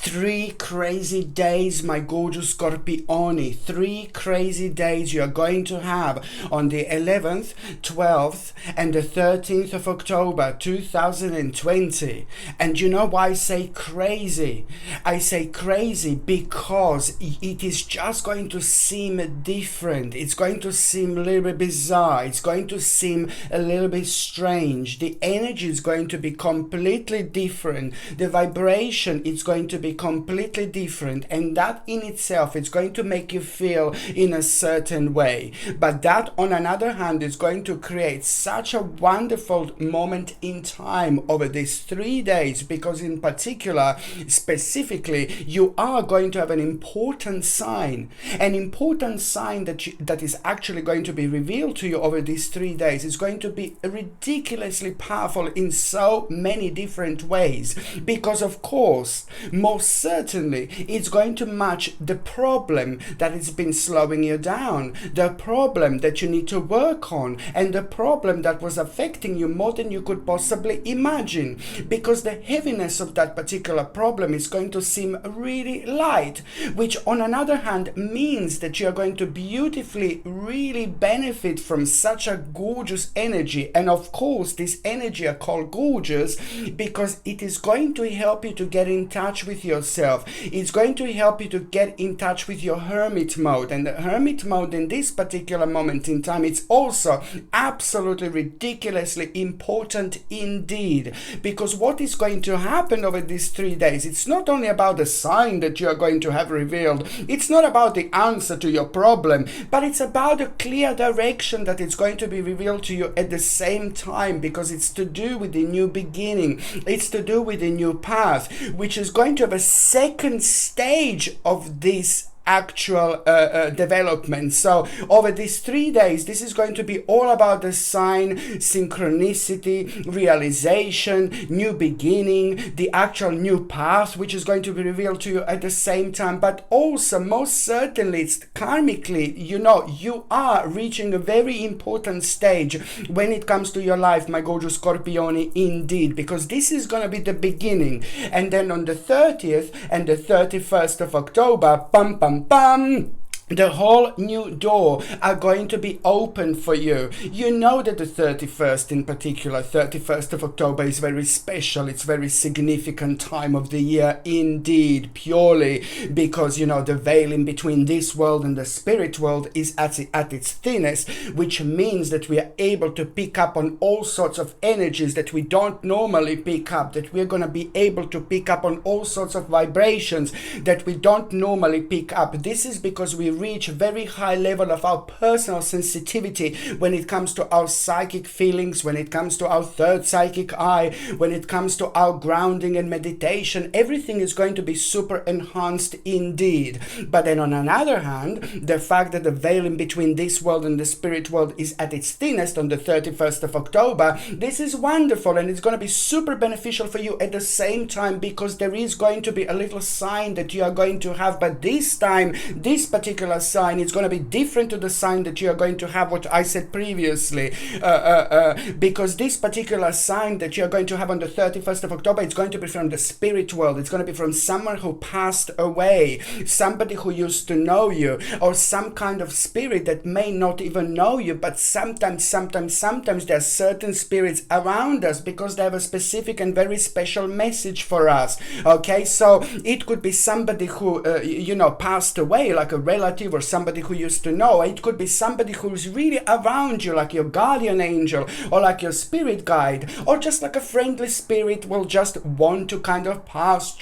3 crazy days, my gorgeous Scorpioni. 3 crazy days you are going to have on the 11th, 12th, and the 13th of October 2020. And you know why I say crazy? I say crazy because it is just going to seem different. It's going to seem a little bit bizarre. It's going to seem a little bit strange. The energy is going to be completely different. The vibration is going to be completely different, and that in itself is going to make you feel in a certain way. But that on another hand is going to create such a wonderful moment in time over these 3 days, because in particular, specifically, you are going to have an important sign that is actually going to be revealed to you over these 3 days. Is going to be ridiculously powerful in so many different ways, because of course, most certainly, it's going to match the problem that has been slowing you down, the problem that you need to work on, and the problem that was affecting you more than you could possibly imagine, because the heaviness of that particular problem is going to seem really light, which on another hand means that you are going to beautifully really benefit from such a gorgeous energy. And of course, this energy are called gorgeous because it is going to help you to get in touch with yourself. It's going to help you to get in touch with your hermit mode, and the hermit mode in this particular moment in time, it's also absolutely ridiculously important indeed, because what is going to happen over these 3 days, it's not only about the sign that you are going to have revealed, it's not about the answer to your problem, but it's about a clear direction that it's going to be revealed to you at the same time, because it's to do with the new beginning, it's to do with the new path, which is going to have a second stage of this actual development. So over these 3 days, this is going to be all about the sign, synchronicity, realization, new beginning, the actual new path, which is going to be revealed to you at the same time. But also, most certainly, it's karmically, you are reaching a very important stage when it comes to your life, my gorgeous Scorpioni, indeed, because this is going to be the beginning. And then on the 30th and the 31st of October, the whole new door are going to be open for you. You know that the 31st in particular, 31st of October, is very special. It's very significant time of the year indeed, purely because, the veil in between this world and the spirit world is at its thinnest, which means that we are able to pick up on all sorts of energies that we don't normally pick up, that we're going to be able to pick up on all sorts of vibrations that we don't normally pick up. This is because we reach a very high level of our personal sensitivity when it comes to our psychic feelings, when it comes to our third psychic eye, when it comes to our grounding and meditation. Everything is going to be super enhanced indeed. But then on another hand, the fact that the veil in between this world and the spirit world is at its thinnest on the 31st of October, this is wonderful, and it's going to be super beneficial for you at the same time, because there is going to be a little sign that you are going to have, but this time, this particular sign is going to be different to the sign that you are going to have, what I said previously, because this particular sign that you are going to have on the 31st of October, it's going to be from the spirit world. It's going to be from someone who passed away, somebody who used to know you, or some kind of spirit that may not even know you, but sometimes there are certain spirits around us because they have a specific and very special message for us. Okay, so it could be somebody who passed away, like a relative or somebody who used to know. It could be somebody who's really around you, like your guardian angel or like your spirit guide, or just like a friendly spirit will just want to kind of pass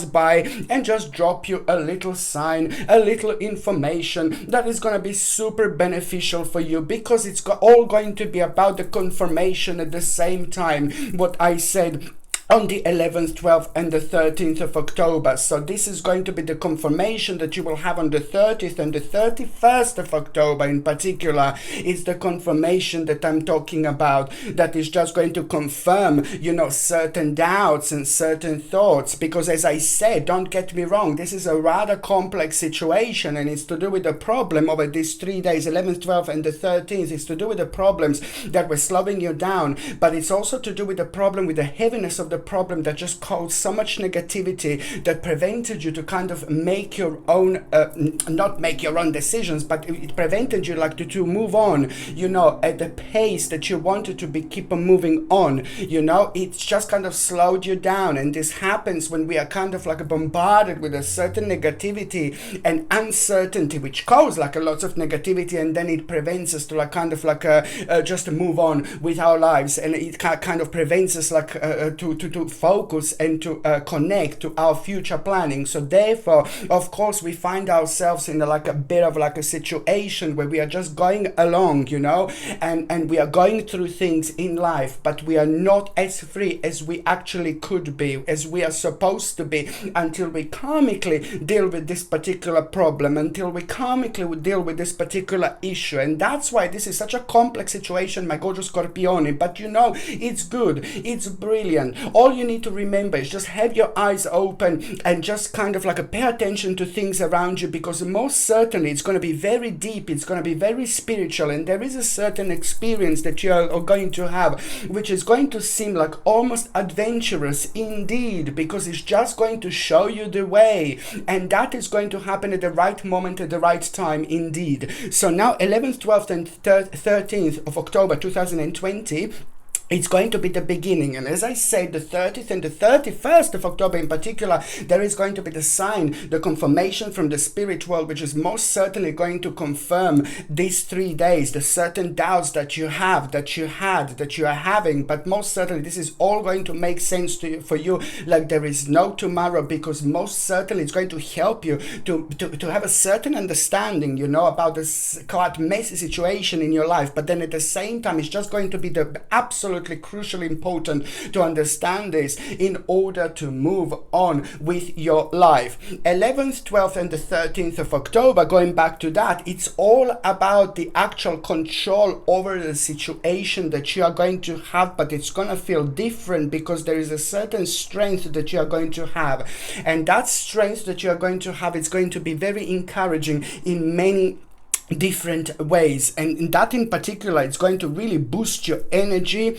by and just drop you a little sign, a little information that is going to be super beneficial for you, because it's all going to be about the confirmation at the same time, what I said on the 11th, 12th, and the 13th of October. So this is going to be the confirmation that you will have on the 30th and the 31st of October in particular. It's the confirmation that I'm talking about, that is just going to confirm, certain doubts and certain thoughts. Because as I said, don't get me wrong, this is a rather complex situation, and it's to do with the problem over these 3 days, 11th, 12th, and the 13th. It's to do with the problems that were slowing you down, but it's also to do with the problem with the heaviness of the problem that just caused so much negativity, that prevented you to kind of make your own, not make your own decisions, but it prevented you like to move on, you know, at the pace that you wanted to be, keep on moving on, you know. It's just kind of slowed you down. And this happens when we are kind of like bombarded with a certain negativity and uncertainty, which causes like a lot of negativity, and then it prevents us to like kind of like just to move on with our lives, and it kind of prevents us like to focus and to connect to our future planning. So therefore, of course, we find ourselves in like a bit of like a situation where we are just going along, you know, and we are going through things in life, but we are not as free as we actually could be, as we are supposed to be, until we karmically deal with this particular problem, until we karmically would deal with this particular issue. And that's why this is such a complex situation, my gorgeous Scorpione. But you know, it's good, it's brilliant. All you need to remember is just have your eyes open and just kind of like pay attention to things around you, because most certainly it's going to be very deep, it's going to be very spiritual, and there is a certain experience that you are going to have which is going to seem like almost adventurous indeed, because it's just going to show you the way, and that is going to happen at the right moment, at the right time indeed. So now 11th, 12th and 13th of October 2020, it's going to be the beginning. And as I said, the 30th and the 31st of October in particular, there is going to be the sign, the confirmation from the spirit world, which is most certainly going to confirm these 3 days, the certain doubts that you have, that you had, that you are having. But most certainly this is all going to make sense to you, for you, like there is no tomorrow, because most certainly it's going to help you to have a certain understanding, you know, about this quite messy situation in your life. But then at the same time, it's just going to be the absolutely crucially important to understand this in order to move on with your life. 11th, 12th and the 13th of October, going back to that, it's all about the actual control over the situation that you are going to have, but it's going to feel different because there is a certain strength that you are going to have, and that strength that you are going to have is going to be very encouraging in many different ways. And that in particular, it's going to really boost your energy,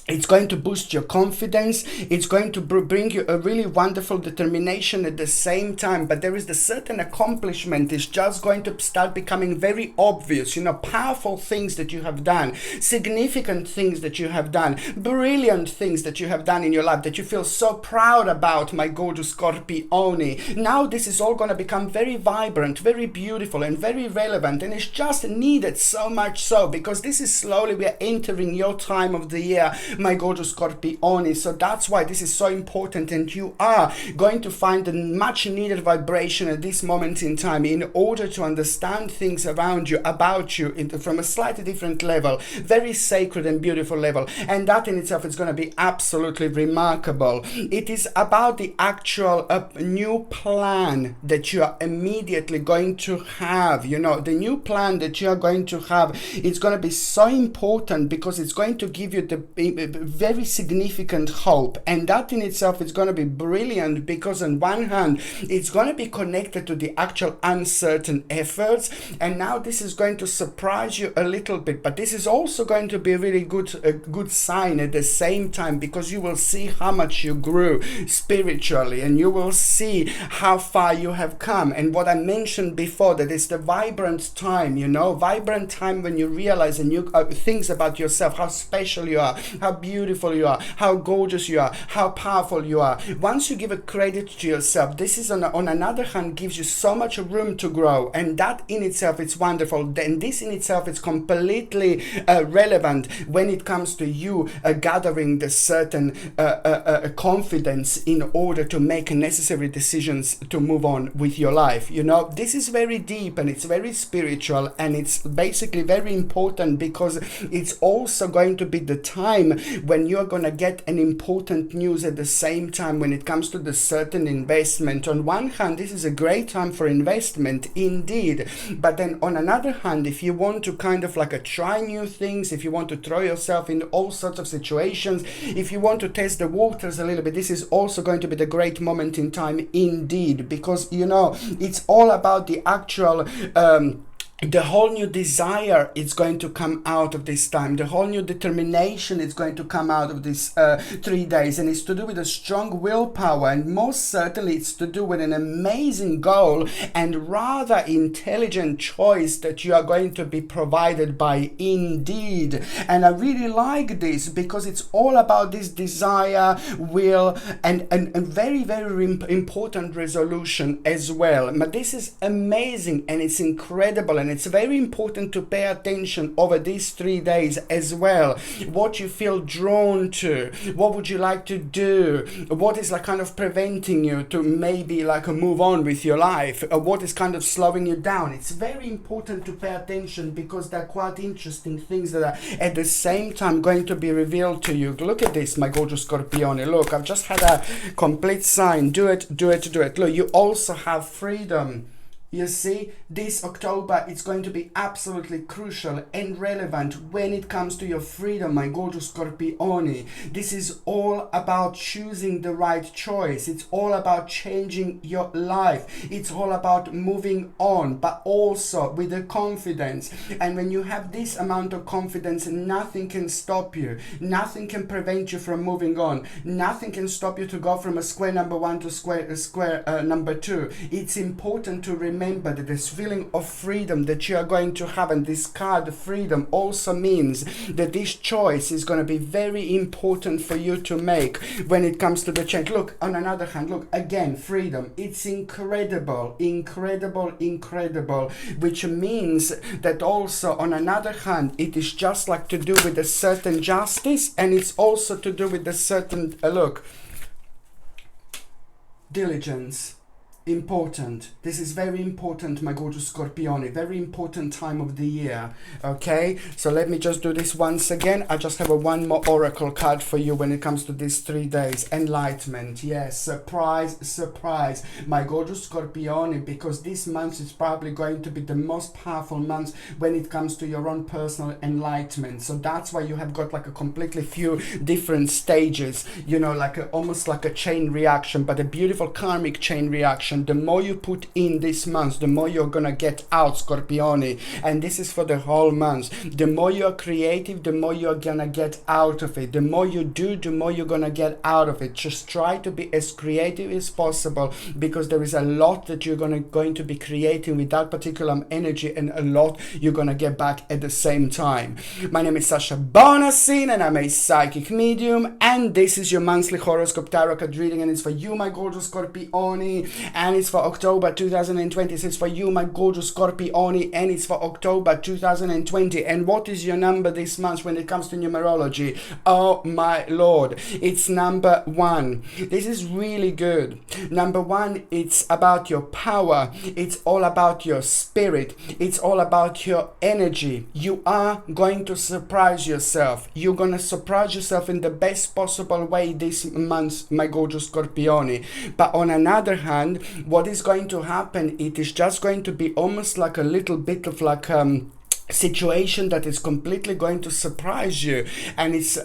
it's going to boost your confidence, it's going to bring you a really wonderful determination at the same time. But there is a certain accomplishment, it's just going to start becoming very obvious, you know, powerful things that you have done, significant things that you have done, brilliant things that you have done in your life that you feel so proud about, my gorgeous Scorpione. Now this is all going to become very vibrant, very beautiful and very relevant, and it's just needed so much so, because this is slowly we are entering your time of the year, my gorgeous Scorpione. So that's why this is so important, and you are going to find a much needed vibration at this moment in time in order to understand things around you, about you, from a slightly different level, very sacred and beautiful level. And that in itself is going to be absolutely remarkable. It is about the actual new plan that you are immediately going to have. You know, the new plan that you are going to have, it's going to be so important because it's going to give you the very significant hope, and that in itself is going to be brilliant because on one hand it's going to be connected to the actual uncertain efforts, and now this is going to surprise you a little bit, but this is also going to be a really good sign at the same time, because you will see how much you grew spiritually, and you will see how far you have come. And what I mentioned before, that is the vibrant time, you know, vibrant time when you realize and you things about yourself, how special you are, how beautiful you are, how gorgeous you are, how powerful you are. Once you give a credit to yourself, this is on another hand gives you so much room to grow, and that in itself is wonderful. Then this in itself is completely relevant when it comes to you gathering the certain confidence in order to make necessary decisions to move on with your life. You know, this is very deep and it's very spiritual, and it's basically very important because it's also going to be the time when you're going to get an important news at the same time when it comes to the certain investment. On one hand, this is a great time for investment indeed, but then on another hand, if you want to kind of like try new things, if you want to throw yourself in all sorts of situations, if you want to test the waters a little bit, this is also going to be the great moment in time indeed, because you know it's all about the actual the whole new desire is going to come out of this time. The whole new determination is going to come out of these 3 days, and it's to do with a strong willpower, and most certainly it's to do with an amazing goal and rather intelligent choice that you are going to be provided by indeed. And I really like this because it's all about this desire, will, and very, very important resolution as well. But this is amazing and it's incredible, and it's very important to pay attention over these 3 days as well. What you feel drawn to, what would you like to do, what is like kind of preventing you to maybe like move on with your life, what is kind of slowing you down. It's very important to pay attention because they're quite interesting things that are at the same time going to be revealed to you. Look at this, my gorgeous Scorpione. Look, I've just had a complete sign. Do it, do it, do it. Look, you also have freedom. You see, this October it's going to be absolutely crucial and relevant when it comes to your freedom, my gorgeous Scorpione. This is all about choosing the right choice. It's all about changing your life. It's all about moving on, but also with the confidence. And when you have this amount of confidence, nothing can stop you. Nothing can prevent you from moving on. Nothing can stop you to go from a square number 1 to square number 2. It's important to remember that this feeling of freedom that you are going to have, and this card freedom also means that this choice is going to be very important for you to make when it comes to the change. Look, on another hand, look again, freedom. It's incredible, incredible, incredible, which means that also on another hand, it is just like to do with a certain justice, and it's also to do with a certain look, diligence. Important. This is very important, my gorgeous Scorpione. Very important time of the year. Okay, so let me just do this once again. I just have one more oracle card for you when it comes to these 3 days. Enlightenment. Yes, surprise, surprise, my gorgeous Scorpione, because this month is probably going to be the most powerful month when it comes to your own personal enlightenment. So that's why you have got like a completely few different stages, you know, like almost like a chain reaction, but a beautiful karmic chain reaction. The more you put in this month, the more you're gonna get out, Scorpione. And this is for the whole month. The more you're creative, the more you're gonna get out of it. The more you do, the more you're gonna get out of it. Just try to be as creative as possible, because there is a lot that you're going to be creating with that particular energy, and a lot you're gonna get back at the same time. My name is Sasha Bonasin, and I'm a psychic medium, and this is your monthly horoscope tarot card reading, and it's for you, my gorgeous Scorpione. And it's for October 2020. It's for you, my gorgeous Scorpione, and it's for October 2020. And what is your number this month when it comes to numerology? Oh my lord, it's number 1. This is really good. Number 1, it's about your power. It's all about your spirit. It's all about your energy. You are going to surprise yourself. You're going to surprise yourself in the best possible way this month, my gorgeous Scorpione. But on another hand, what is going to happen, it is just going to be almost like a little bit of like situation that is completely going to surprise you, and it's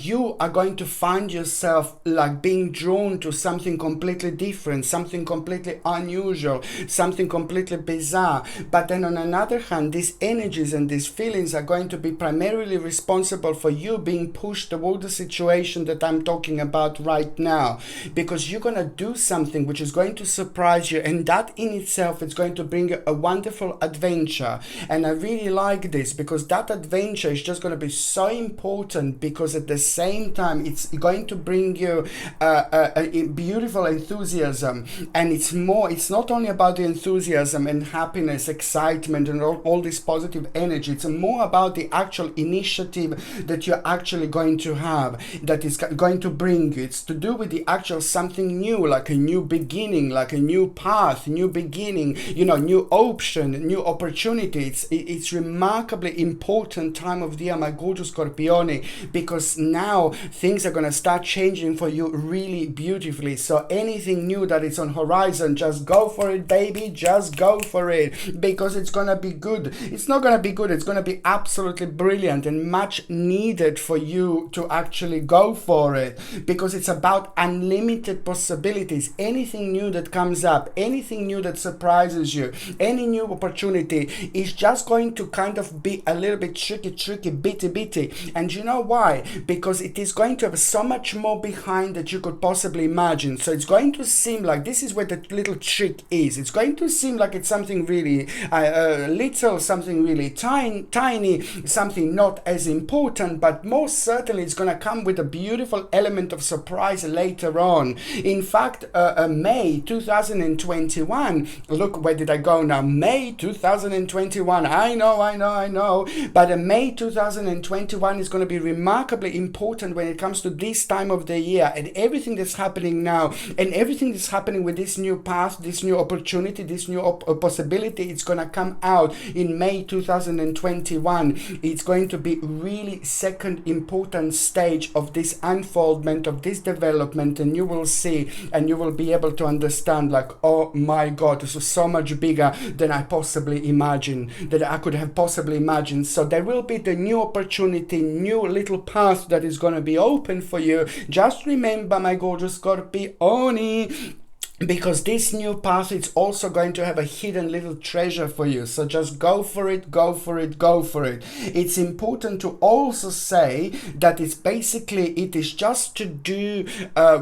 you are going to find yourself like being drawn to something completely different, something completely unusual, something completely bizarre. But then on another hand, these energies and these feelings are going to be primarily responsible for you being pushed toward the situation that I'm talking about right now, because you're going to do something which is going to surprise you, and that in itself is going to bring a wonderful adventure. And I really like this, because that adventure is just going to be so important, because at the same time it's going to bring you a beautiful enthusiasm. And it's not only about the enthusiasm and happiness, excitement, and all this positive energy. It's more about the actual initiative that you're actually going to have, that is going to bring you. It's to do with the actual something new, like a new beginning, like a new path, new beginning, you know, new option, new opportunity. it's remarkably important time of the year, my gorgeous Scorpione, because now things are going to start changing for you really beautifully. So anything new that is on horizon, just go for it, baby. Just go for it, because it's going to be good. It's not going to be good. It's going to be absolutely brilliant and much needed for you to actually go for it, because it's about unlimited possibilities. Anything new that comes up, anything new that surprises you, any new opportunity is just going to kind of be a little bit tricky, bitty. And you know why? Because it is going to have so much more behind that you could possibly imagine. So it's going to seem like, this is where the little trick is. It's going to seem like it's something really little, something really tiny, something not as important, but most certainly it's going to come with a beautiful element of surprise later on. In fact, May 2021, look, where did I go now? May 2021, I know, but May 2021 is going to be remarkably important when it comes to this time of the year, and everything that's happening now, and everything that's happening with this new path, this new opportunity, this new possibility. It's going to come out in May 2021. It's going to be really second important stage of this unfoldment, of this development, and you will see and you will be able to understand, like, oh my God, this is so much bigger than I possibly imagined, that I could have possibly imagined. So there will be the new opportunity, new little path that is going to be open for you. Just remember, my gorgeous Scorpione, because this new path is also going to have a hidden little treasure for you. So just go for it. It's important to also say that it is just to do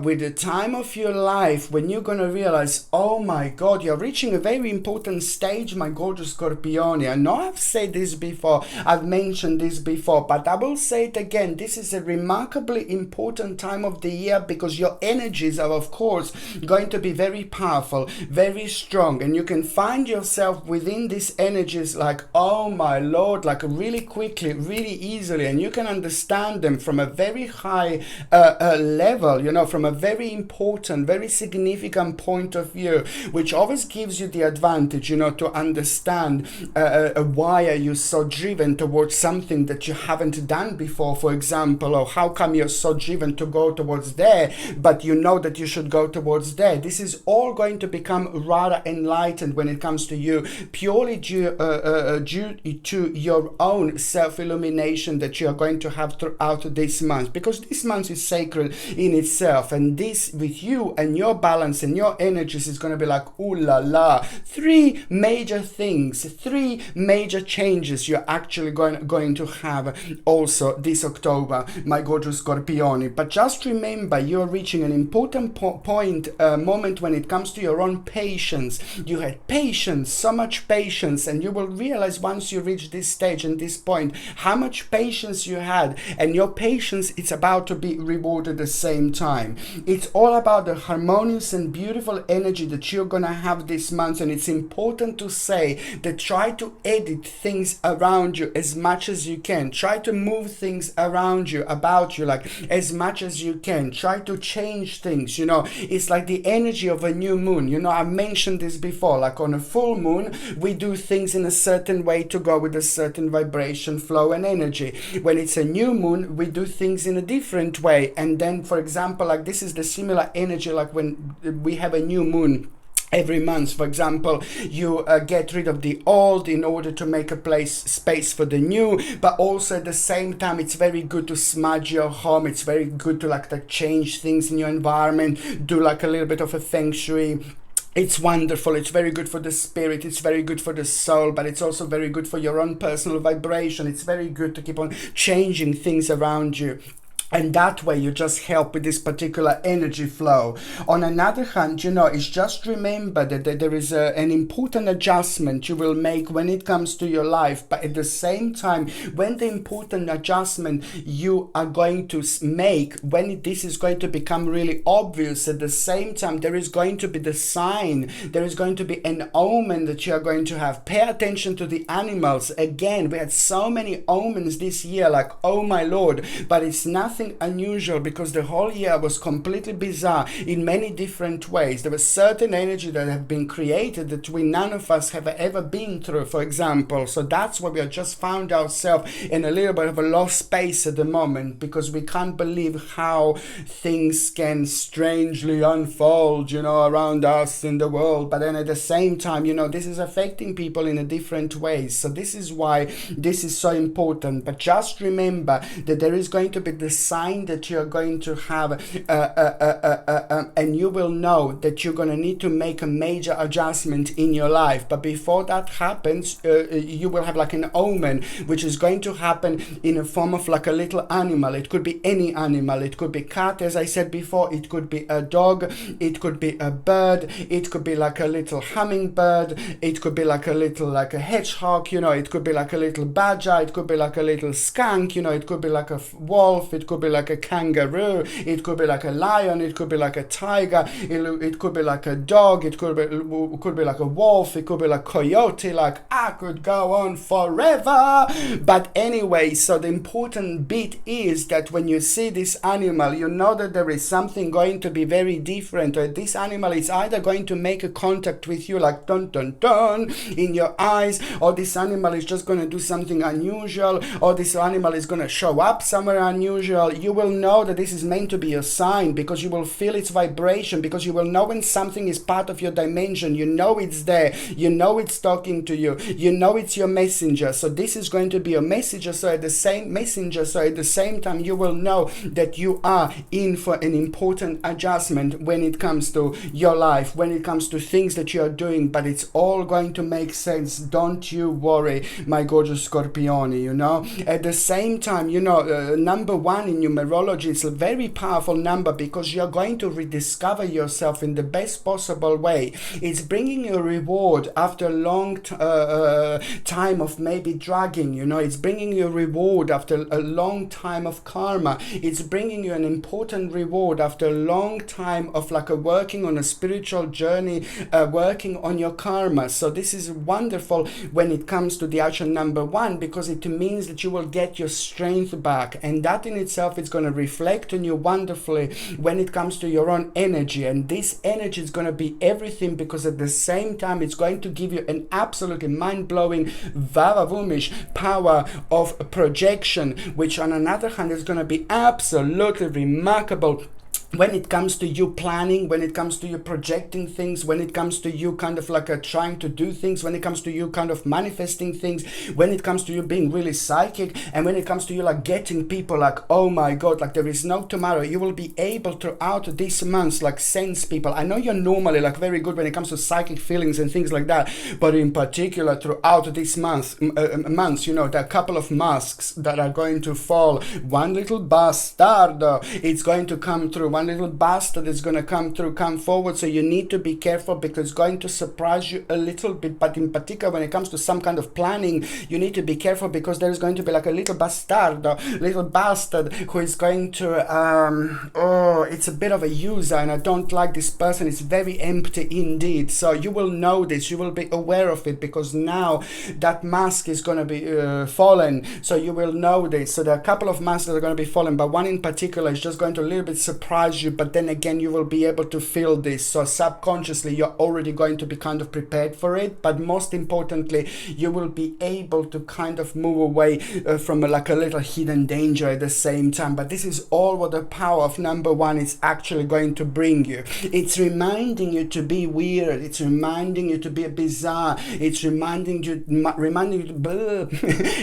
with the time of your life when you're going to realize, oh my God, you're reaching a very important stage, my gorgeous Scorpione. I know I've said this before, I've mentioned this before, but I will say it again. This is a remarkably important time of the year, because your energies are, of course, going to be very powerful, very strong, and you can find yourself within these energies, like, oh my Lord, like really quickly, really easily, and you can understand them from a very high level, you know, from a very important, very significant point of view, which always gives you the advantage, you know, to understand why are you so driven towards something that you haven't done before, for example, or how come you're so driven to go towards there, but you know that you should go towards there. This is all going to become rather enlightened when it comes to you, purely due to your own self-illumination that you are going to have throughout this month, because this month is sacred in itself, and this with you and your balance and your energies is going to be like, ooh la la, three major things, three major changes you're actually going to have also this October, my gorgeous Scorpione. But just remember, you're reaching an important moment when it comes to your own patience. You had patience, so much patience, and you will realize once you reach this stage and this point how much patience you had, and your patience, it's about to be rewarded at the same time. It's all about the harmonious and beautiful energy that you're gonna have this month, and it's important to say that try to edit things around you as much as you can. Try to move things around you, about you, like as much as you can. Try to change things, you know. It's like the energy of a new moon. You know, I've mentioned this before, like on a full moon, we do things in a certain way to go with a certain vibration, flow and energy. When it's a new moon, we do things in a different way. And then, for example, like this is the similar energy, like when we have a new moon every month, for example, you get rid of the old in order to make a space for the new, but also at the same time it's very good to smudge your home. It's very good to like change things in your environment, do like a little bit of a feng shui. It's wonderful. It's very good for the spirit. It's very good for the soul, but it's also very good for your own personal vibration. It's very good to keep on changing things around you. And that way you just help with this particular energy flow. On another hand, you know, it's just remember that there is an important adjustment you will make when it comes to your life. But at the same time, when the important adjustment you are going to make, when this is going to become really obvious, at the same time, there is going to be the sign, there is going to be an omen that you are going to have. Pay attention to the animals. Again, we had so many omens this year, like, oh my Lord, but it's nothing nothing unusual because the whole year was completely bizarre in many different ways. There was certain energy that have been created that none of us have ever been through, for example. So that's why we have just found ourselves in a little bit of a lost space at the moment, because we can't believe how things can strangely unfold, around us in the world. But then at the same time, this is affecting people in a different ways. So this is why this is so important. But just remember that there is going to be the sign that you're going to have, and you will know that you're going to need to make a major adjustment in your life. But before that happens, you will have like an omen, which is going to happen in a form of like a little animal. It could be any animal. It could be cat, as I said before. It could be a dog. It could be a bird. It could be like a little hummingbird. It could be like a little, like a hedgehog, it could be like a little badger. It could be like a little skunk, it could be like a wolf. It could be like a kangaroo. It could be like a lion. It could be like a tiger. It could be like a dog. It could be like a wolf. It could be like coyote. Like, I could go on forever. But anyway, so the important bit is that when you see this animal, you know that there is something going to be very different. Or this animal is either going to make a contact with you, like dun dun dun, in your eyes, or this animal is just going to do something unusual, or this animal is going to show up somewhere unusual. You will know that this is meant to be a sign, because you will feel its vibration, because you will know when something is part of your dimension. You know it's there. You know it's talking to you. You know it's your messenger. So this is going to be a messenger. So at the same time, you will know that you are in for an important adjustment when it comes to your life, when it comes to things that you are doing. But it's all going to make sense. Don't you worry, my gorgeous Scorpioni, At the same time, number 1 in numerology is a very powerful number, because you're going to rediscover yourself in the best possible way. It's bringing you a reward after a long time of maybe dragging, It's bringing you a reward after a long time of karma. It's bringing you an important reward after a long time of like working on a spiritual journey, working on your karma. So this is wonderful when it comes to the actual number 1, because it means that you will get your strength back, and that in itself is going to reflect on you wonderfully when it comes to your own energy. And this energy is going to be everything, because at the same time it's going to give you an absolutely mind-blowing vavavumish power of projection, which on another hand is going to be absolutely remarkable when it comes to you planning, when it comes to you projecting things, when it comes to you kind of like trying to do things, when it comes to you kind of manifesting things, when it comes to you being really psychic, and when it comes to you like getting people like, oh my God, like there is no tomorrow. You will be able throughout this month like sense people. I know you're normally like very good when it comes to psychic feelings and things like that, but in particular throughout this months, there are a couple of masks that are going to fall. One little bastardo, it's going to come through. One little bastard is going to come forward. So you need to be careful, because it's going to surprise you a little bit. But in particular, when it comes to some kind of planning, you need to be careful, because there is going to be like a little bastard who is going to, it's a bit of a user, and I don't like this person. It's very empty indeed. So you will know this. You will be aware of it, because now that mask is going to be fallen. So you will know this. So there are a couple of masks that are going to be fallen, but one in particular is just going to a little bit surprise you, but then again you will be able to feel this. So subconsciously you're already going to be kind of prepared for it, but most importantly you will be able to kind of move away from like a little hidden danger at the same time. But this is all what the power of number 1 is actually going to bring you. It's reminding you to be weird. It's reminding you to be bizarre. It's reminding you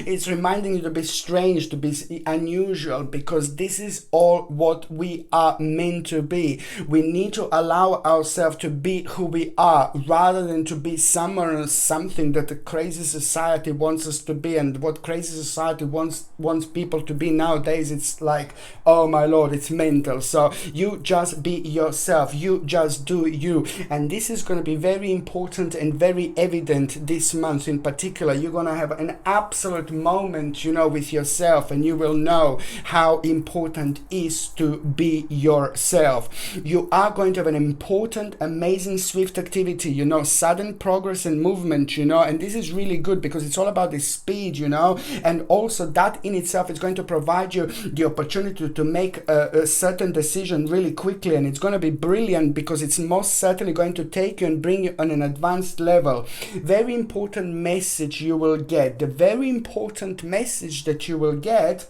it's reminding you to be strange, to be unusual, because this is all what we are meant to be. We need to allow ourselves to be who we are, rather than to be someone or something that the crazy society wants us to be. And what crazy society wants people to be nowadays, it's like, oh my Lord, it's mental. So you just be yourself. You just do you. And this is going to be very important and very evident this month in particular. You're going to have an absolute moment, with yourself, and you will know how important it is to be yourself. yourself. You are going to have an important, amazing, swift activity, you know, sudden progress and movement, you know, and this is really good because it's all about the speed, you know, and also that in itself is going to provide you the opportunity to make a certain decision really quickly, and it's going to be brilliant because it's most certainly going to take you and bring you on an advanced level. Very important message you will get. The very important message that you will get,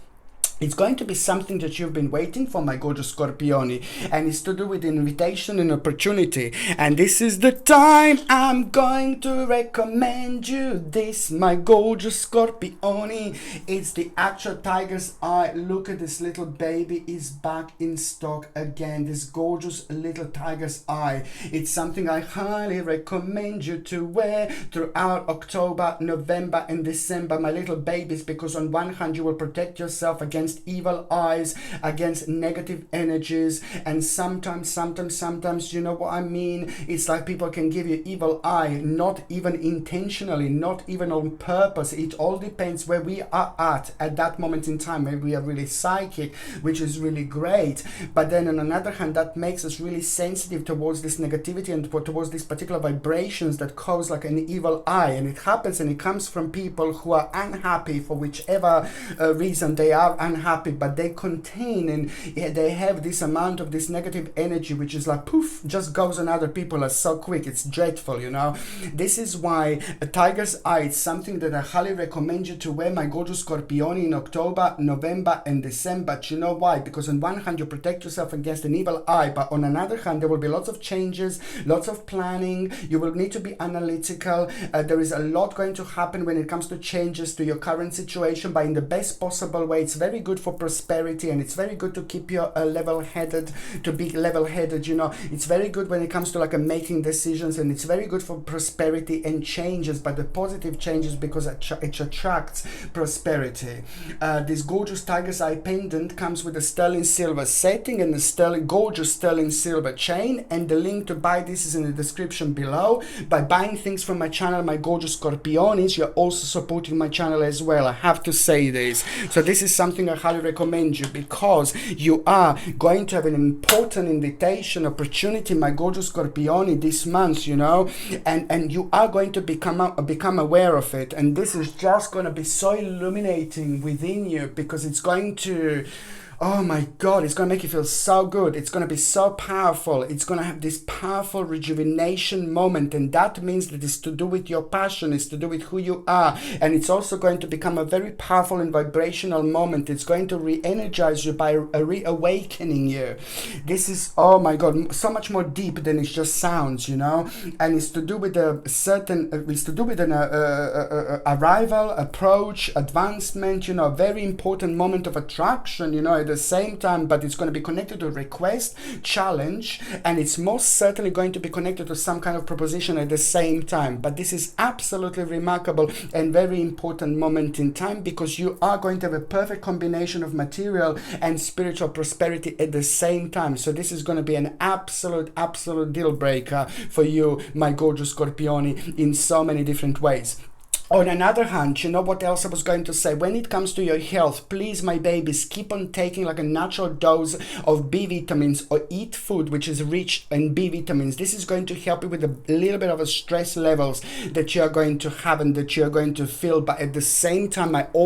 it's going to be something that you've been waiting for, my gorgeous Scorpioni, and it's to do with invitation and opportunity. And this is the time I'm going to recommend you this, my gorgeous Scorpioni. It's the actual tiger's eye. Look at this little baby, is back in stock again. This gorgeous little tiger's eye. It's something I highly recommend you to wear throughout October, November, and December, my little babies, because on one hand you will protect yourself against evil eyes, against negative energies, and sometimes you know what I mean, it's like people can give you evil eye, not even intentionally, not even on purpose. It all depends where we are at that moment in time. Maybe we are really psychic, which is really great, but then on another hand that makes us really sensitive towards this negativity and towards these particular vibrations that cause like an evil eye. And it happens, and it comes from people who are unhappy for whichever reason they are unhappy, but they contain and they have this amount of this negative energy which is like poof, just goes on other people as so quick. It's dreadful, you know. This is why a tiger's eye is something that I highly recommend you to wear, my gorgeous Scorpioni, in October, November, and December. But you know why? Because on one hand you protect yourself against an evil eye, but on another hand there will be lots of changes, lots of planning. You will need to be analytical. There is a lot going to happen when it comes to changes to your current situation, but in the best possible way. It's very good for prosperity, and it's very good to keep you level-headed, to be level-headed, you know. It's very good when it comes to like making decisions, and it's very good for prosperity and changes, but the positive changes, because it attracts prosperity. This gorgeous tiger's eye pendant comes with a sterling silver setting and a gorgeous sterling silver chain, and the link to buy this is in the description below. By buying things from my channel, my gorgeous Scorpionis, you're also supporting my channel as well. I have to say this. So this is something I highly recommend you, because you are going to have an important invitation opportunity, my gorgeous Scorpioni, this month, you know, and you are going to become aware of it, and this is just going to be so illuminating within you, because it's going to, oh my God, it's going to make you feel so good. It's going to be so powerful. It's going to have this powerful rejuvenation moment, and that means that it's to do with your passion, it's to do with who you are, and it's also going to become a very powerful and vibrational moment. It's going to re-energize you by reawakening you. This is, oh my God, so much more deep than it just sounds, you know, and it's to do with a certain, it's to do with an arrival, approach, advancement, you know, a very important moment of attraction, you know, at the same time, but it's going to be connected to a request, challenge, and it's most certainly going to be connected to some kind of proposition at the same time. But this is absolutely remarkable and very important moment in time, because you are going to have a perfect combination of material and spiritual prosperity at the same time. So this is going to be an absolute deal breaker for you, my gorgeous Scorpioni, in so many different ways. On another hand, you know what else I was going to say? When it comes to your health, please, my babies, keep on taking like a natural dose of B vitamins, or eat food which is rich in B vitamins. This is going to help you with a little bit of a stress levels that you are going to have and that you are going to feel. But at the same time, I'm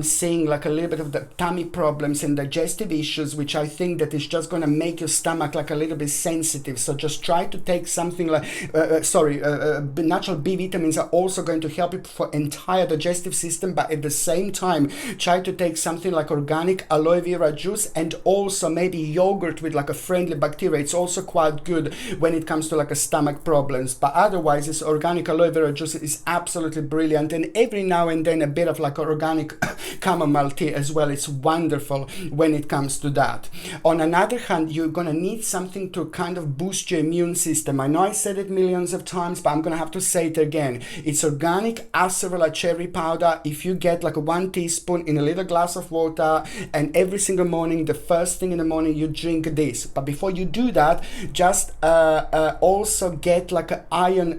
seeing like a little bit of the tummy problems and digestive issues, which I think that is just going to make your stomach like a little bit sensitive. So just try to take something like, natural B vitamins are also going to help you for entire digestive system, but at the same time try to take something like organic aloe vera juice, and also maybe yogurt with like a friendly bacteria. It's also quite good when it comes to like a stomach problems, but otherwise this organic aloe vera juice is absolutely brilliant, and every now and then a bit of like organic chamomile tea as well. It's wonderful when it comes to that. On another hand, you're gonna need something to kind of boost your immune system. I know I said it millions of times, but I'm gonna have to say it again. It's organic acerola cherry powder. If you get like a 1 teaspoon in a little glass of water, and every single morning, the first thing in the morning, you drink this. But before you do that, just also get like a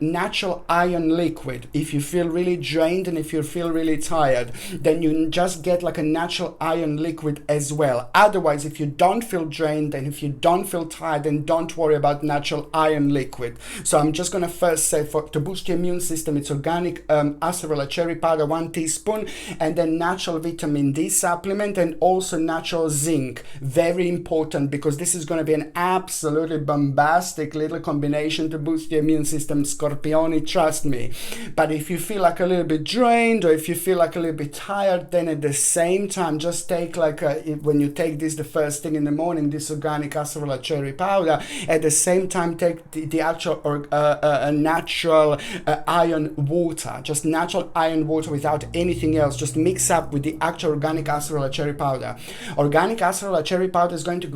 natural iron liquid. If you feel really drained and if you feel really tired, then you just get like a natural iron liquid as well. Otherwise, if you don't feel drained and if you don't feel tired, then don't worry about natural iron liquid. So I'm just gonna first say, to boost your immune system, it's organic acerola cherry powder, 1 teaspoon, and then natural vitamin D supplement, and also natural zinc. Very important, because this is going to be an absolutely bombastic little combination to boost your immune system, Scorpioni, trust me. But if you feel like a little bit drained, or if you feel like a little bit tired, then at the same time, just take like when you take this the first thing in the morning, this organic acerola cherry powder, at the same time take the actual natural iron water, just natural iron water without anything else. Just mix up with the actual organic acerola cherry powder. Organic acerola cherry powder is going to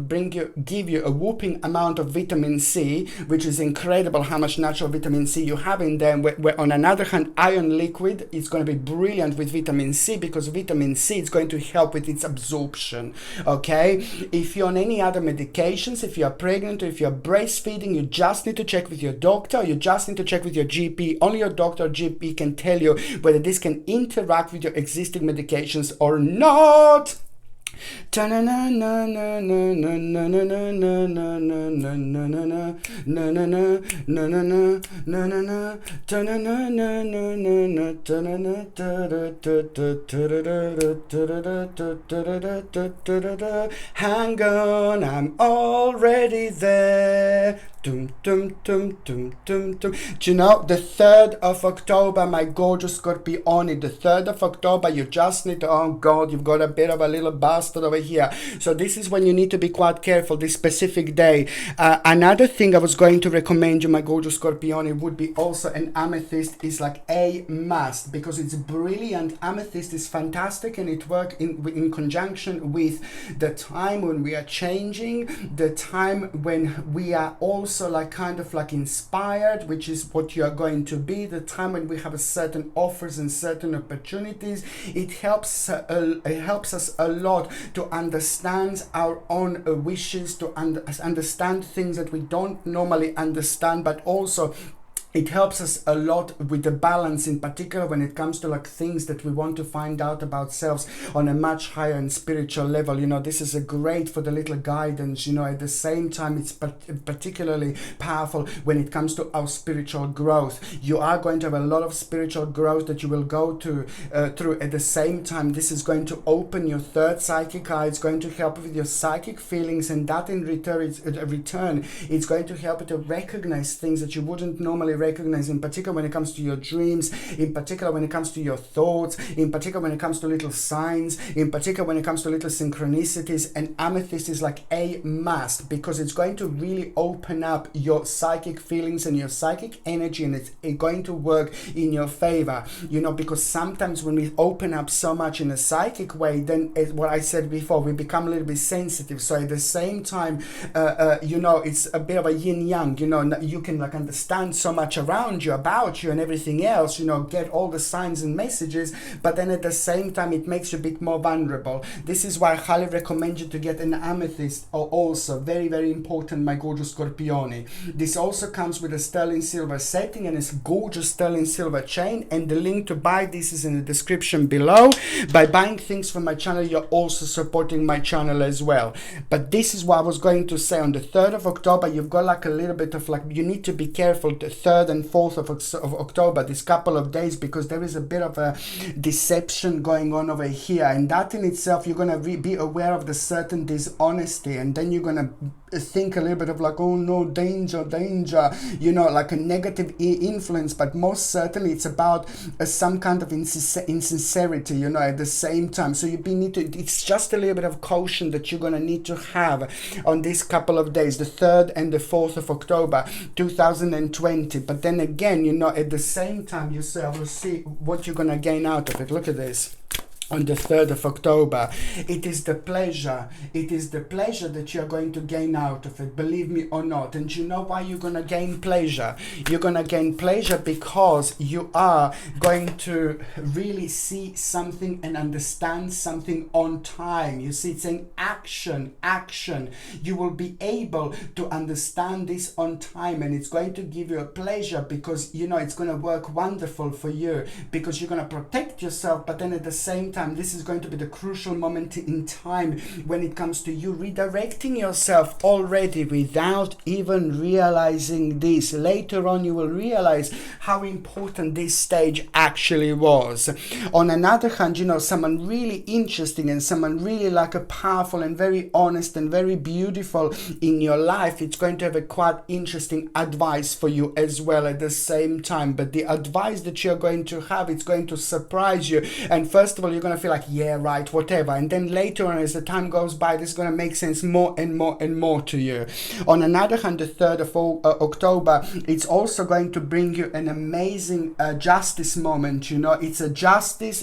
give you a whooping amount of vitamin C, which is incredible how much natural vitamin C you have in there. Where on another hand, iron liquid is going to be brilliant with vitamin C, because vitamin C is going to help with its absorption. Okay, if you're on any other medications, if you're pregnant or if you're breastfeeding, you just need to check with your doctor. You just need to check with your GP. Only your doctor or GP can tell you whether this can interact with your existing medications or not. Hang on, I'm already there. Dum, dum, dum, dum, dum, dum. Do you know, the 3rd of October, my gorgeous Scorpioni, the 3rd of October, you just need to, oh God, you've got a bit of a little bastard over here. So this is when you need to be quite careful, this specific day. Another thing I was going to recommend you, my gorgeous Scorpioni, would be also an amethyst. Is like a must, because it's brilliant. Amethyst is fantastic, and it works in conjunction with the time when we are changing, the time when we are also like kind of like inspired, which is what you are going to be, the time when we have a certain offers and certain opportunities. It helps us a lot to understand our own wishes, to understand things that we don't normally understand, but also it helps us a lot with the balance, in particular when it comes to like things that we want to find out about selves on a much higher and spiritual level. You know, this is a great for the little guidance. You know, at the same time, it's particularly powerful when it comes to our spiritual growth. You are going to have a lot of spiritual growth that you will go through. At the same time, this is going to open your 3rd psychic eye. It's going to help with your psychic feelings, and that in return, it's going to help you to recognize things that you wouldn't normally recognize, in particular when it comes to your dreams, in particular when it comes to your thoughts, in particular when it comes to little signs, in particular when it comes to little synchronicities. And amethyst is like a must, because it's going to really open up your psychic feelings and your psychic energy, and it's going to work in your favor. You know, because sometimes when we open up so much in a psychic way, then as what I said before, we become a little bit sensitive. So at the same time, you know, it's a bit of a yin yang. You know, you can like understand so much around you, about you and everything else, you know, get all the signs and messages, but then at the same time it makes you a bit more vulnerable. This is why I highly recommend you to get an amethyst, or also very, very important, my gorgeous Scorpioni. This also comes with a sterling silver setting and a gorgeous sterling silver chain, and the link to buy this is in the description below. By buying things from my channel, you're also supporting my channel as well. But this is what I was going to say. On the 3rd of October, you've got like a little bit of like, you need to be careful the 3rd and 4th of October, this couple of days, because there is a bit of a deception going on over here, and that in itself, you're going to be aware of the certain dishonesty, and then you're going to think a little bit of like, oh no, danger, you know, like a negative influence. But most certainly it's about some kind of insincerity, you know, at the same time. So you need to, it's just a little bit of caution that you're going to need to have on this couple of days, the 3rd and the 4th of October 2020. But then again, you know, at the same time, you will see what you're going to gain out of it. Look at this. on the 3rd of October. It is the pleasure. It is the pleasure that you're going to gain out of it, believe me or not. And you know why you're going to gain pleasure? You're going to gain pleasure because you are going to really see something and understand something on time. You see, it's saying action, action. You will be able to understand this on time, and it's going to give you a pleasure because, you know, it's going to work wonderful for you because you're going to protect yourself, but then at the same time, this is going to be the crucial moment in time when it comes to you redirecting yourself already without even realizing this. Later on, you will realize how important this stage actually was. On another hand, you know, someone really interesting and someone really like a powerful and very honest and very beautiful in your life, it's going to have a quite interesting advice for you as well at the same time. But the advice that you're going to have, it's going to surprise you. And first of all, you're going to feel like, yeah, right, whatever. And then later on, as the time goes by, this is going to make sense more and more and more to you. On another hand, the 3rd of October, it's also going to bring you an amazing justice moment. You know, it's a justice.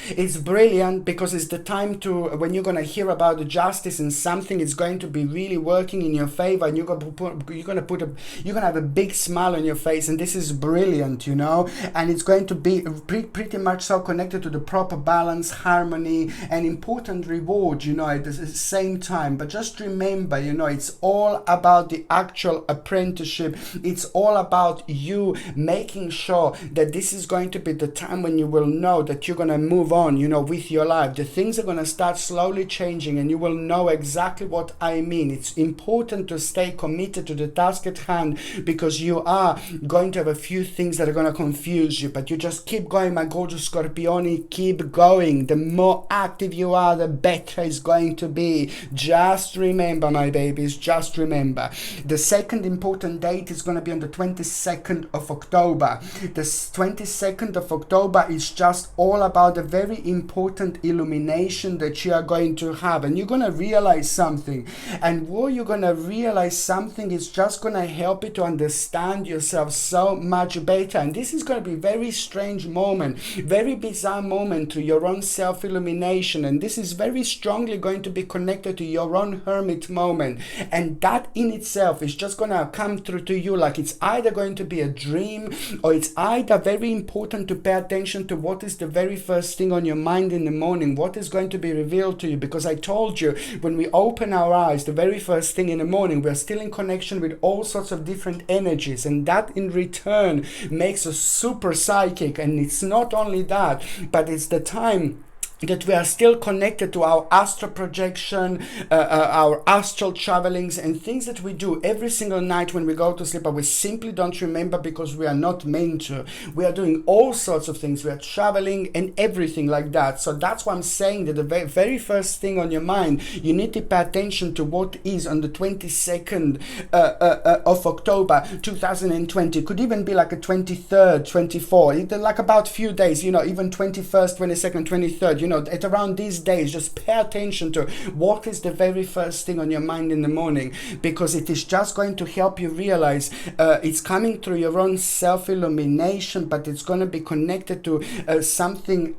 It's brilliant because it's the time to, when you're going to hear about the justice and something is going to be really working in your favor, and you're going to have a big smile on your face, and this is brilliant, you know, and it's going to be pretty much so connected to the proper balance, harmony, and important reward, you know, at the same time. But just remember, you know, it's all about the actual apprenticeship. It's all about you making sure that this is going to be the time when you will know that you're going to move on, you know, with your life. The things are going to start slowly changing, and you will know exactly what I mean. It's important to stay committed to the task at hand because you are going to have a few things that are going to confuse you, but you just keep going, my gorgeous Scorpioni. Keep going. The more active you are, the better it's going to be. Just remember, my babies, just remember. The second important date is going to be on the 22nd of October. The 22nd of October is just all about the very important illumination that you are going to have, and you're going to realize something, and while you're going to realize something, it's just going to help you to understand yourself so much better. And this is going to be a very strange moment, very bizarre moment to your own self-illumination, and this is very strongly going to be connected to your own hermit moment, and that in itself is just going to come through to you like it's either going to be a dream, or it's either very important to pay attention to what is the very first thing on your mind in the morning, what is going to be revealed to you. Because I told you, when we open our eyes the very first thing in the morning, we're still in connection with all sorts of different energies, and that in return makes us super psychic. And it's not only that, but it's the time that we are still connected to our astral projection, our astral travelings, and things that we do every single night when we go to sleep, but we simply don't remember because we are not meant to. We are doing all sorts of things. We are traveling and everything like that. So that's why I'm saying that the very first thing on your mind, you need to pay attention to what is on the 22nd of October 2020. Could even be like a 23rd, 24th, like about few days, you know, even 21st, 22nd, 23rd, you know, at around these days. Just pay attention to what is the very first thing on your mind in the morning, because it is just going to help you realize it's coming through your own self-illumination, but it's going to be connected to something,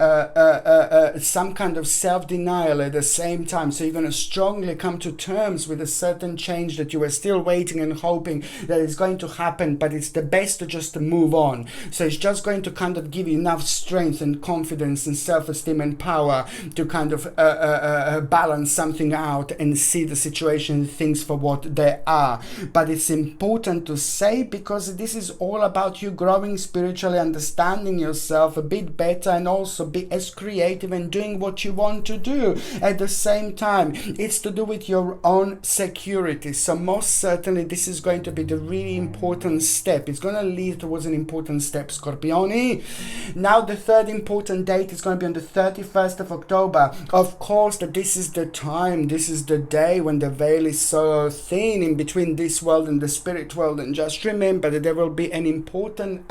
some kind of self-denial at the same time. So you're going to strongly come to terms with a certain change that you were still waiting and hoping that is going to happen, but it's the best to just move on. So it's just going to kind of give you enough strength and confidence and self-esteem and power to kind of balance something out and see the situation, things for what they are. But it's important to say, because this is all about you growing spiritually, understanding yourself a bit better, and also be as creative and doing what you want to do at the same time. It's to do with your own security. So most certainly this is going to be the really important step. It's going to lead towards an important step, Scorpioni. Now the third important date is going to be on the 31st 31st of October, of course that this is the time, this is the day when the veil is so thin in between this world and the spirit world. And just remember that there will be an important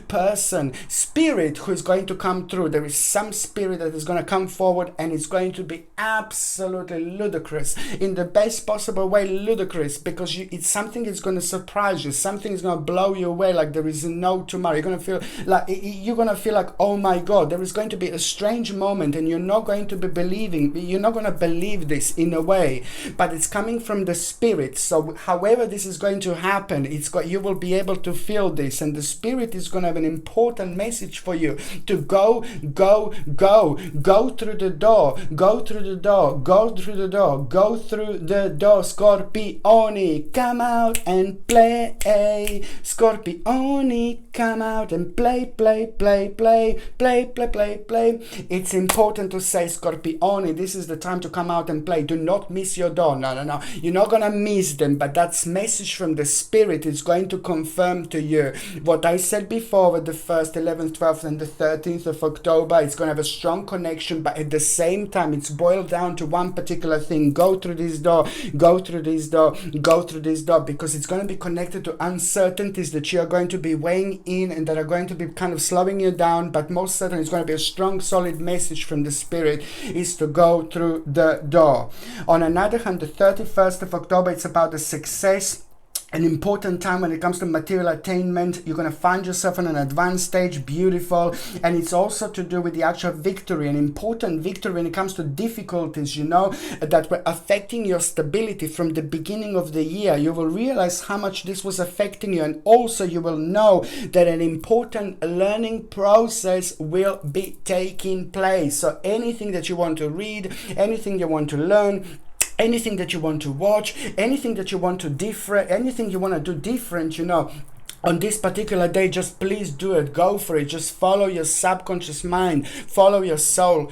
person, spirit, who is going to come through. There is some spirit that is going to come forward, and it's going to be absolutely ludicrous, in the best possible way, ludicrous, because it's something that's going to surprise you, something is going to blow you away like there is no tomorrow. You're going to feel like, oh my God, there is going to be a strange moment, and you're not going to be believing, you're not going to believe this in a way, but it's coming from the spirit. So however this is going to happen, you will be able to feel this, and the spirit is going to have an important message for you to go through the door, go through the door, go through the door. Scorpioni, come out and play. Scorpioni, come out and play. It's important to say, Scorpioni, this is the time to come out and play. Do not miss your door. No. You're not going to miss them, but that's message from the spirit. It's going to confirm to you what I said before with the 1st, 11th, 12th, and the 13th of October. It's going to have a strong connection, but at the same time, it's boiled down to one particular thing. Go through this door, go through this door, go through this door, because it's going to be connected to uncertainties that you are going to be weighing in and that are going to be kind of slowing you down. But most certainly it's going to be a strong, solid message from the spirit is to go through the door. On another hand, the 31st of October, it's about the success, an important time when it comes to material attainment. You're going to find yourself on an advanced stage, beautiful, and it's also to do with the actual victory, an important victory when it comes to difficulties, that were affecting your stability from the beginning of the year. You will realize how much this was affecting you, and also you will know that an important learning process will be taking place. So anything that you want to read, anything you want to learn, anything that you want to watch, anything that you want to anything you want to do different, on this particular day, just please do it. Go for it. Just follow your subconscious mind, follow your soul,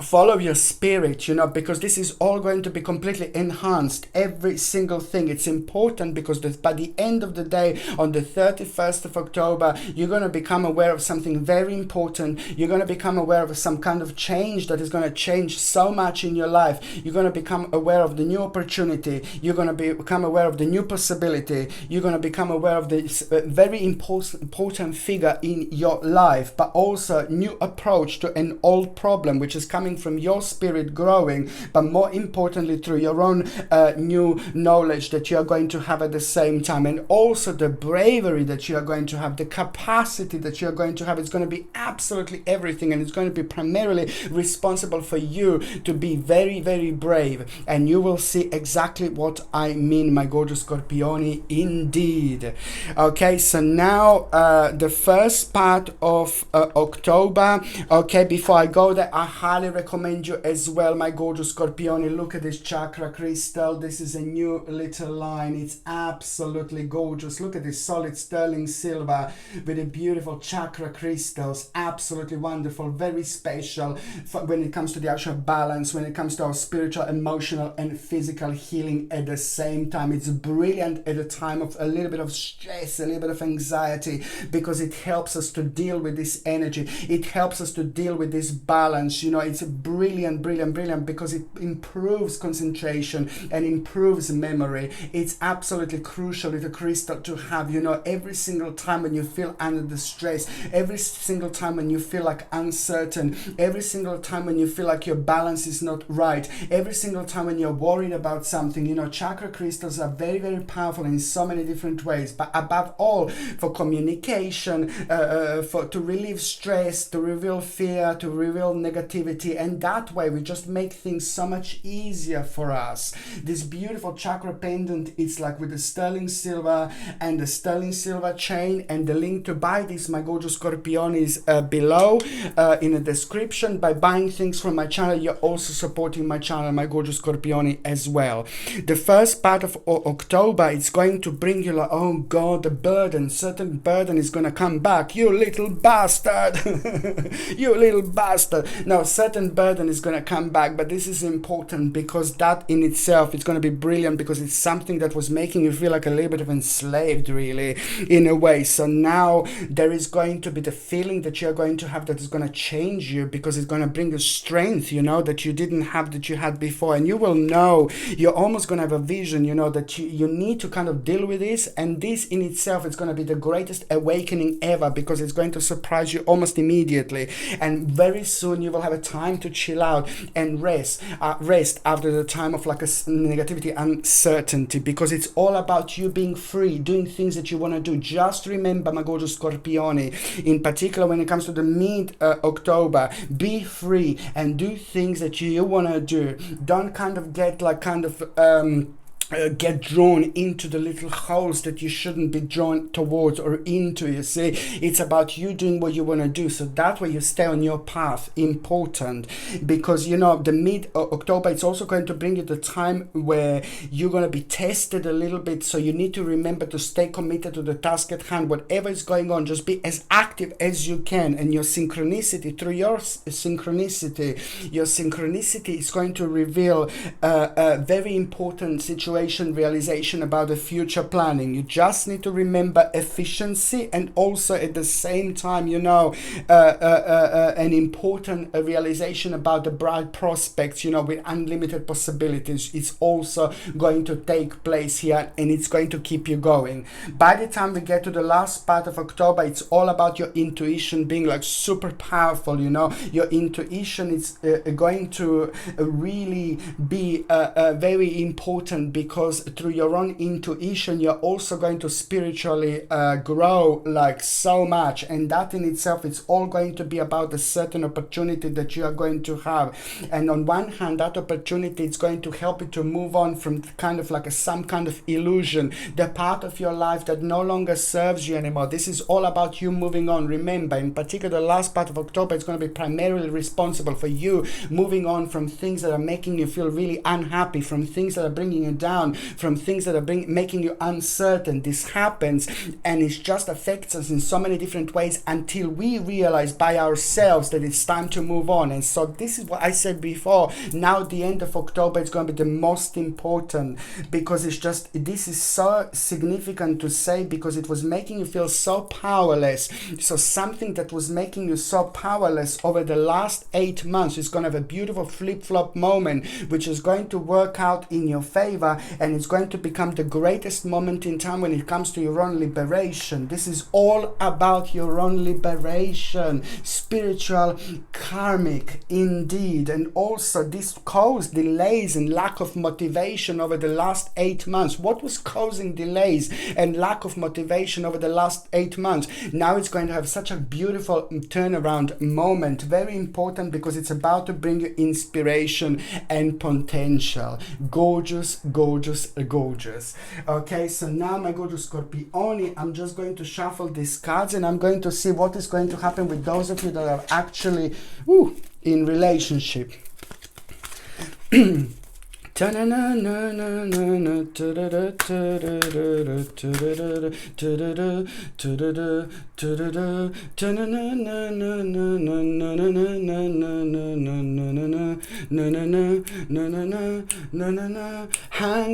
follow your spirit, because this is all going to be completely enhanced, every single thing. It's important because by the end of the day, on the 31st of October, you're going to become aware of something very important. You're going to become aware of some kind of change that is going to change so much in your life. You're going to become aware of the new opportunity. You're going to become aware of the new possibility. You're going to become aware of this very important figure in your life, but also new approach to an old problem, which is coming from your spirit growing, but more importantly through your own new knowledge that you are going to have at the same time, and also the bravery that you are going to have, the capacity that you are going to have. It's going to be absolutely everything, and it's going to be primarily responsible for you to be very, very brave, and you will see exactly what I mean, my gorgeous Scorpioni, indeed. Okay, so now the first part of October. Okay, before I go there, I highly recommend you as well, my gorgeous Scorpioni, look at this chakra crystal. This is a new little line. It's absolutely gorgeous. Look at this solid sterling silver with the beautiful chakra crystals. Absolutely wonderful, very special when it comes to the actual balance, when it comes to our spiritual, emotional and physical healing at the same time. It's brilliant at a time of a little bit of stress, a little bit of anxiety, because it helps us to deal with this energy. It helps us to deal with this balance. It's brilliant because it improves concentration and improves memory. It's absolutely crucial with a crystal to have, every single time when you feel under the stress, every single time when you feel like uncertain, every single time when you feel like your balance is not right, every single time when you're worried about something. Chakra crystals are very, very powerful in so many different ways, but above all for communication, to relieve stress, to reveal fear, to reveal negativity, and that way we just make things so much easier for us. This beautiful chakra pendant, it's like with the sterling silver and the sterling silver chain, and the link to buy this, my gorgeous Scorpion, is below in the description. By buying things from my channel, you're also supporting my channel, my gorgeous Scorpioni, as well. The first part of October, it's going to bring you like, oh God, the burden, certain burden is going to come back. You little bastard. You little bastard. Now, certain certain burden is going to come back, but this is important because that in itself is going to be brilliant, because it's something that was making you feel like a little bit of enslaved, really, in a way. So now there is going to be the feeling that you're going to have that is going to change you, because it's going to bring you strength, you know, that you didn't have, that you had before. And you will know, you're almost going to have a vision, you know, that you need to kind of deal with this. And this in itself is going to be the greatest awakening ever, because it's going to surprise you almost immediately. And very soon you will have a time to chill out and rest after the time of like a negativity, uncertainty, because it's all about you being free, doing things that you want to do. Just remember, my gorgeous Scorpioni, in particular when it comes to the mid-October, be free and do things that you want to do. Don't kind of get like get drawn into the little holes that you shouldn't be drawn towards or into. You see, it's about you doing what you want to do, so that way you stay on your path. Important, because you know the mid-October, it's also going to bring you the time where you're going to be tested a little bit, so you need to remember to stay committed to the task at hand. Whatever is going on, just be as active as you can, and your synchronicity, through your synchronicity is going to reveal a very important situation, realization about the future planning. You just need to remember efficiency, and also at the same time, you know, an important realization about the bright prospects, you know, with unlimited possibilities. It's also going to take place here, and it's going to keep you going. By the time we get to the last part of October, it's all about your intuition being like super powerful, you know. Your intuition is going to really be very important, because through your own intuition you're also going to spiritually grow like so much, and that in itself, it's all going to be about a certain opportunity that you are going to have. And on one hand, that opportunity is going to help you to move on from kind of like some kind of illusion, the part of your life that no longer serves you anymore. This is all about you moving on. Remember, in particular, the last part of October is going to be primarily responsible for you moving on from things that are making you feel really unhappy, from things that are bringing you down, from things that are making you uncertain. This happens, and it just affects us in so many different ways until we realize by ourselves that it's time to move on. And so this is what I said before. Now the end of October is going to be the most important, because it's just, this is so significant to say, because it was making you feel so powerless. So something that was making you so powerless over the last 8 months is going to have a beautiful flip-flop moment, which is going to work out in your favor, and it's going to become the greatest moment in time when it comes to your own liberation. This is all about your own liberation, spiritual, karmic indeed. And also this caused delays and lack of motivation over the last 8 months. What was causing delays and lack of motivation over the last 8 months? Now it's going to have such a beautiful turnaround moment. Very important, because it's about to bring you inspiration and potential. Gorgeous, gorgeous, gorgeous. Okay, so now my gorgeous Scorpioni, I'm just going to shuffle these cards, and I'm going to see what is going to happen with those of you that are actually in relationship. Hang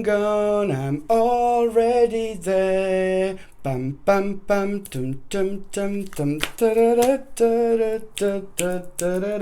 on, I'm already there. Bum bum bum tum tum tum tum da da da da da da da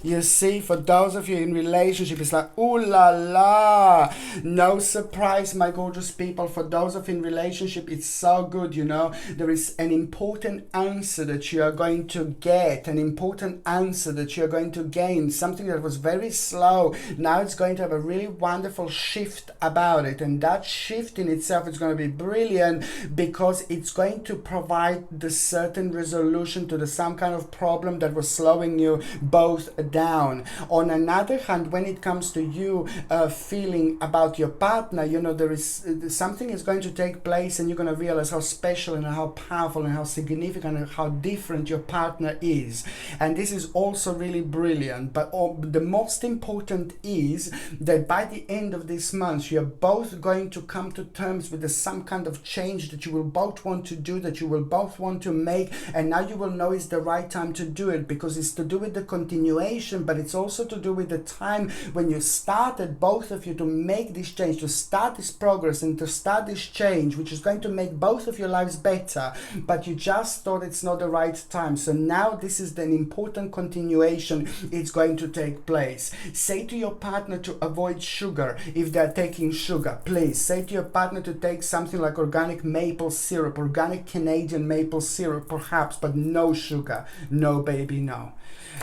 You see, for those of you in relationship, it's like, ooh la la. No surprise, my gorgeous people. For those of you in relationship, it's so good, you know. There is an important answer that you are going to get, an important answer that you are going to gain. Something that was very slow. Now it's going to have a really wonderful shift about it. And that shift in itself is going to be brilliant, because it's going to provide the certain resolution to some kind of problem that was slowing you both down. On another hand, when it comes to you feeling about your partner, you know, there is something is going to take place, and you're going to realize how special and how powerful and how significant and how different your partner is. And this is also really brilliant. But the most important is that by the end of this month, you're both going to come to terms with some kind of change that you will both want to do, that you will both want to make, and now you will know it's the right time to do it, because it's to do with the continuation, but it's also to do with the time when you started, both of you, to make this change, to start this progress and to start this change, which is going to make both of your lives better, but you just thought it's not the right time. So now this is an important continuation. It's going to take place. Say to your partner to avoid sugar if they're taking sugar. Please say to your partner to take something like organic maple syrup, organic Canadian maple syrup perhaps, but no sugar. No, baby, no.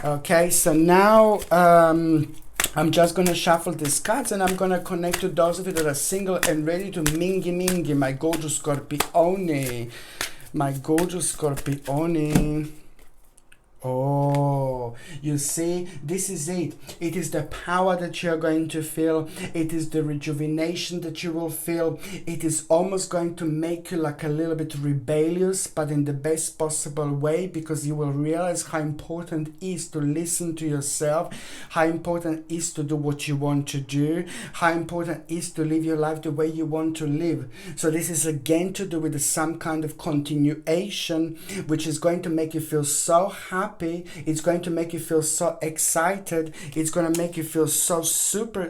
Okay, so now I'm just going to shuffle these cards, and I'm going to connect to those of you that are single and ready to mingy, my gorgeous Scorpione. My gorgeous Scorpione. Oh, you see, this is it. It is the power that you're going to feel. It is the rejuvenation that you will feel. It is almost going to make you like a little bit rebellious, but in the best possible way, because you will realize how important it is to listen to yourself, how important it is to do what you want to do, how important it is to live your life the way you want to live. So this is again to do with some kind of continuation, which is going to make you feel so happy. It's going to make you feel so excited. It's going to make you feel so super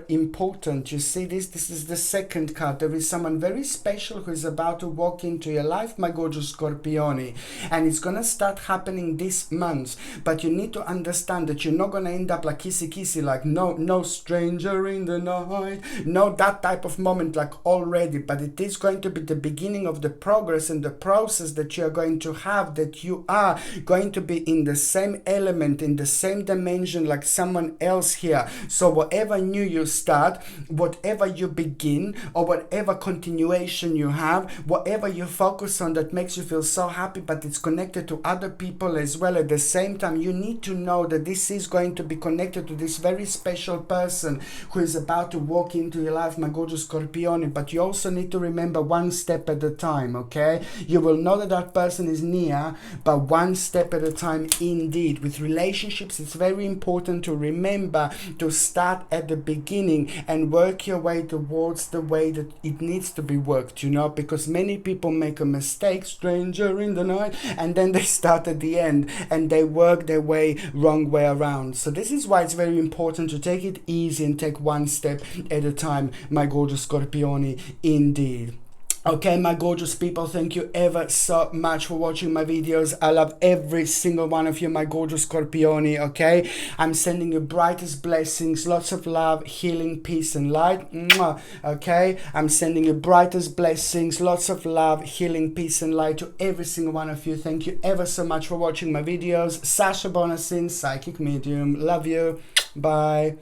important. You see this is the second card. There is someone very special who is about to walk into your life, my gorgeous Scorpione, and it's going to start happening this month. But you need to understand that you're not going to end up like kissy like no stranger in the night, no that type of moment like already, but it is going to be the beginning of the progress and the process that you are going to have, that you are going to be in the same element, in the same dimension like someone else here. So whatever new you start, whatever you begin, or whatever continuation you have, whatever you focus on that makes you feel so happy, but it's connected to other people as well at the same time, you need to know that this is going to be connected to this very special person who is about to walk into your life, my gorgeous Scorpione. But you also need to remember one step at a time, okay? You will know that that person is near, but one step at a time indeed. With relationships, it's very important to remember to start at the beginning and work your way towards the way that it needs to be worked, you know, because many people make a mistake, stranger in the night, and then they start at the end and they work their way wrong way around. So this is why it's very important to take it easy and take one step at a time, my gorgeous Scorpione, indeed. Okay, my gorgeous people, thank you ever so much for watching my videos. I love every single one of you, my gorgeous Scorpione, okay? I'm sending you brightest blessings, lots of love, healing, peace, and light. Mwah, okay? I'm sending you brightest blessings, lots of love, healing, peace, and light to every single one of you. Thank you ever so much for watching my videos. Sasha Bonasin, Psychic Medium. Love you. Bye.